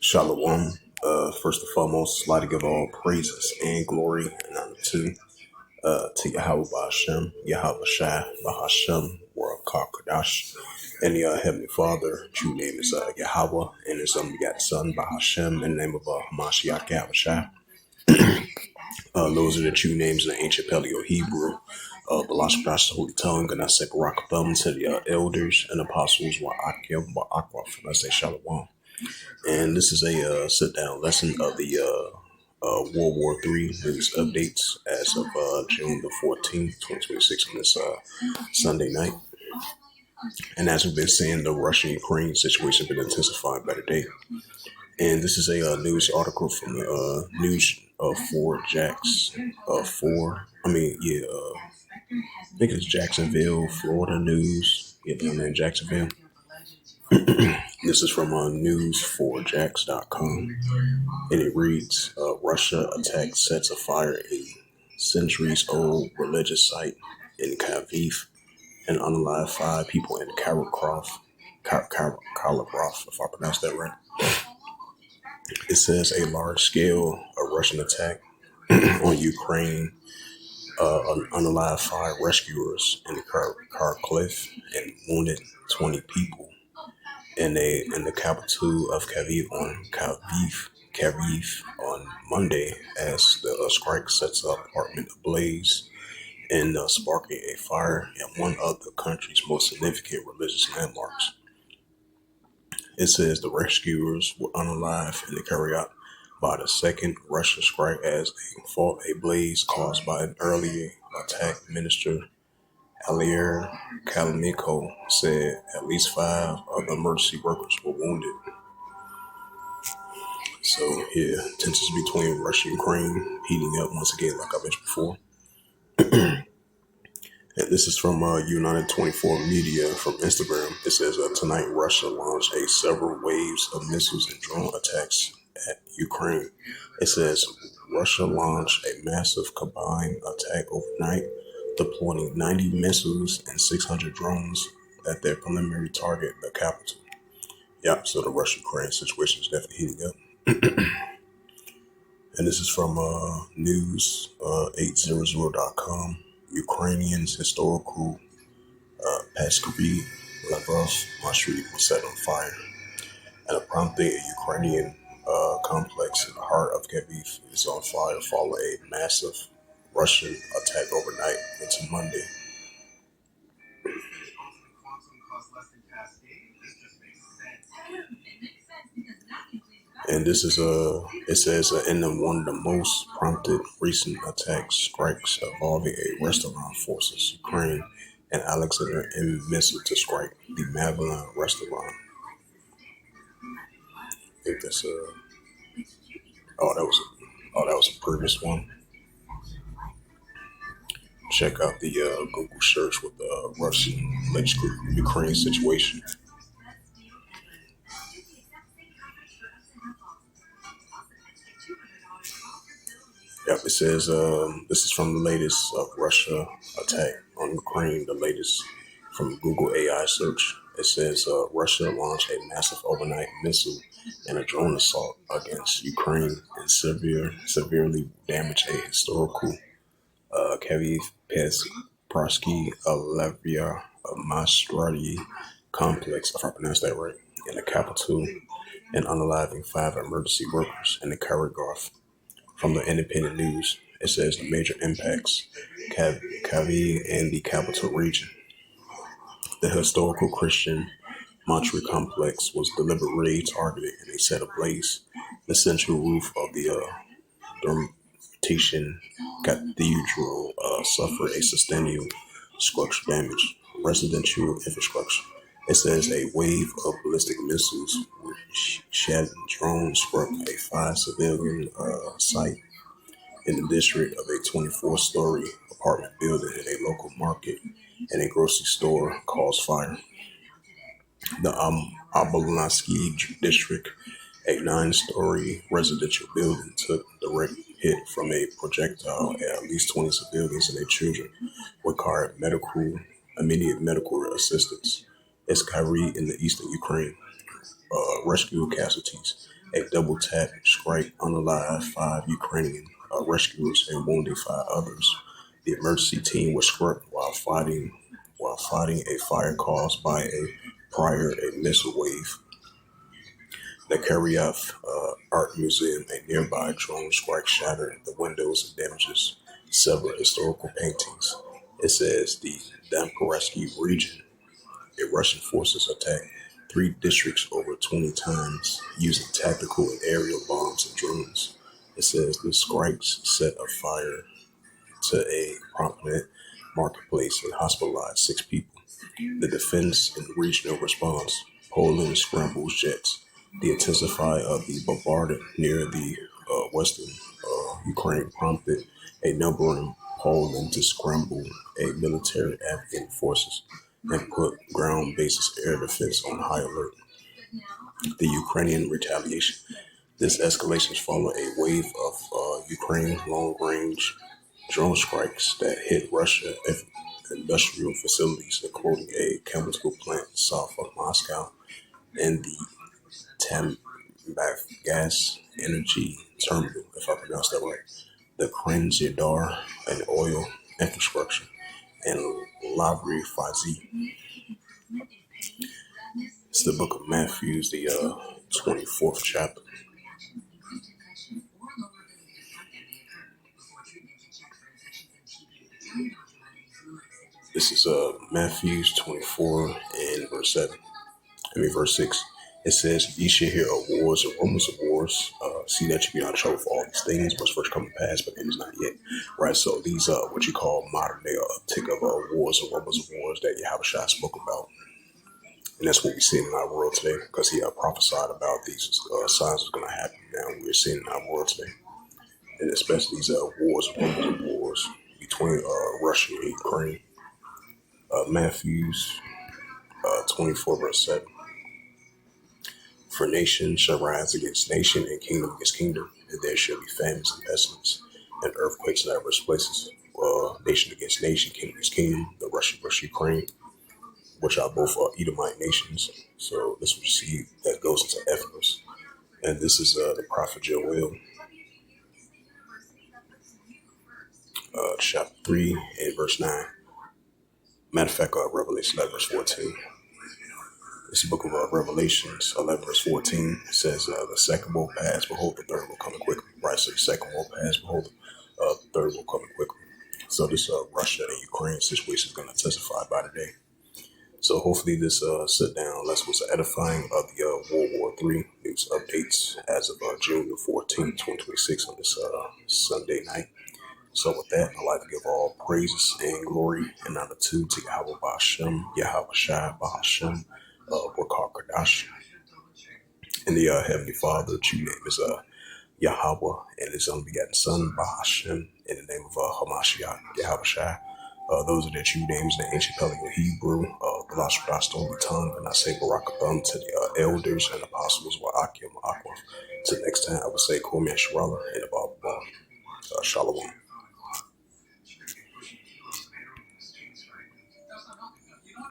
Shalom. First and foremost, I'd like to give all praises and glory and honor to Yahweh Bahashem, Yahweh Shai, Bahashem, World Kakadash, and the Heavenly Father. True name is Yahweh, and his unbegotten Son, Bahashem, in the name of Hamashiach Yahweh Shai. Those are the true names in the ancient Paleo Hebrew. Balash Bash, the Holy Tongue, and I say Barak Thumb to the elders and apostles, Wa'akim, Wa'akwa, from I say Shalom. And this is a sit-down lesson of the World War III news updates as of June the 14th, 2026 on this Sunday night. And as we've been saying, the Russia-Ukraine situation has been intensifying by the day. And this is a news article from the news of 4JAX. I think it's Jacksonville, Florida News. Yeah, down there in Jacksonville. This is from news4jax.com, and it reads, Russia attack sets afire a centuries-old religious site in Kharkiv and unalive 5 people in Kharkiv, if I pronounced that right. It says a large-scale Russian attack on Ukraine, unalive 5 rescuers in Kharkiv and wounded 20 people in the capital of Kharkiv on Monday, as the strike sets up apartment ablaze and sparking a fire in one of the country's most significant religious landmarks. It says the rescuers were unalive and carried out by the second Russian strike as they fought a blaze caused by an earlier attack. Minister Alier Kaliniko said at least 5 of the emergency workers were wounded. So, yeah, tensions between Russia and Ukraine heating up once again, like I mentioned before. And this is from United 24 Media from Instagram. It says, tonight Russia launched several waves of missiles and drone attacks at Ukraine. It says Russia launched a massive combined attack overnight, deploying 90 missiles and 600 drones at their preliminary target, the capital. Yeah, so the Russia-Ukraine situation is definitely heating up. And this is from news800.com. Ukrainians historical Pashkari Lavrov street was set on fire. And promptly a Ukrainian complex in the heart of Kharkiv is on fire following a massive Russian attack overnight into Monday. And this is it says in one of the most prompted recent attacks, strikes involving a restaurant forces Ukraine and Alexander M. missile to strike the Madeline restaurant. I think that's that was a previous one. Check out the Google search with the Russian-Ukraine situation. Yep, it says this is from the latest of Russia attack on Ukraine, the latest from Google AI search. It says Russia launched a massive overnight missile and a drone assault against Ukraine and severely damaged a historical Kharkiv Praski Levia Mastrati complex, if I pronounced that right, in the capital, and unaliving 5 emergency workers in the Kharkiv. From the Independent News, it says the major impacts Kharkiv and the capital region. The historical Christian Montreal complex was deliberately targeted and they set ablaze. The central roof of the Dormition Cathedral suffered a substantial structural damage. Residential infrastructure. It says a wave of ballistic missiles with shattered drones struck a 5 civilian site in the district of a 24-story apartment building in a local market and a grocery store caused fire. The Obolensky district, a 9-story residential building, took direct hit from a projectile, and at least 20 civilians and their children required immediate medical assistance. Eskari in the eastern Ukraine, rescue casualties. A double tap strike unalive 5 Ukrainian rescuers and wounded 5 others. The emergency team was struck while fighting a fire caused by a missile wave. The Kiryat Art Museum, a nearby drone strike shattered the windows and damages several historical paintings. It says the Donetsk region, Russian forces attacked 3 districts over 20 times using tactical and aerial bombs and drones. It says the strikes set a fire to a prominent marketplace and hospitalized 6 people. The defense and regional response, Poland scrambles jets. The intensify of the bombardment near the western Ukraine prompted a number in Poland to scramble a military Afghan forces and put ground bases air defense on high alert. The Ukrainian retaliation. This escalation followed a wave of Ukraine long-range drone strikes that hit Russia industrial facilities, including a chemical plant south of Moscow and the Tambak gas energy terminal, if I pronounced that right, the Krenzidar and oil infrastructure, and Lavri Fazi. It's the book of Matthew, the 24th chapter. This is Matthew 24 and verse 6. It says, "Ye shall hear of wars and rumors of wars. See that you be not troubled for all these things must first come to pass, but it is not yet." Right. So these are what you call modern day uptick of wars and rumors of wars that Yahushua spoke about. And that's what we're seeing in our world today, because he prophesied about these signs are going to happen now. We're seeing in our world today. And especially these wars and rumors of wars between Russia and Ukraine. Matthews 24 verse 7. For nation shall rise against nation and kingdom against kingdom, and there shall be famines and pestilence and earthquakes in diverse places. Nation against nation, kingdom against kingdom, the Russia versus Ukraine, which are both Edomite nations. So this we see that goes into Ephesus. And this is the prophet Joel, chapter 3 and verse 9. Matter of fact, Revelation 11 verse 14. This book of Revelations 11 verse 14 says, the second will pass, behold, the third will come quickly. Right, so the second will pass, behold, the third will come quickly. So this Russia and Ukraine situation is going to testify by today. So hopefully this sit down lesson was edifying of the World War III news updates as of June the 14th, 2026 on this Sunday night. So with that, I'd like to give all praises and glory and honor to Yahweh Ba'ashem, Yahweh Shai Ba'ashem, Wakar Kadash. And the Heavenly Father, true name is Yahweh, and His only begotten Son, Ba'ashem, in the name of Hamashiach, Yahweh Shai. Those are the true names in the ancient Paleo Hebrew, the Lashon Holy Tongue, and I say Barakatham to the elders and apostles, Wa'akim, Aqua. Till next time, I would say Kumian Sharala and Abba Shalom.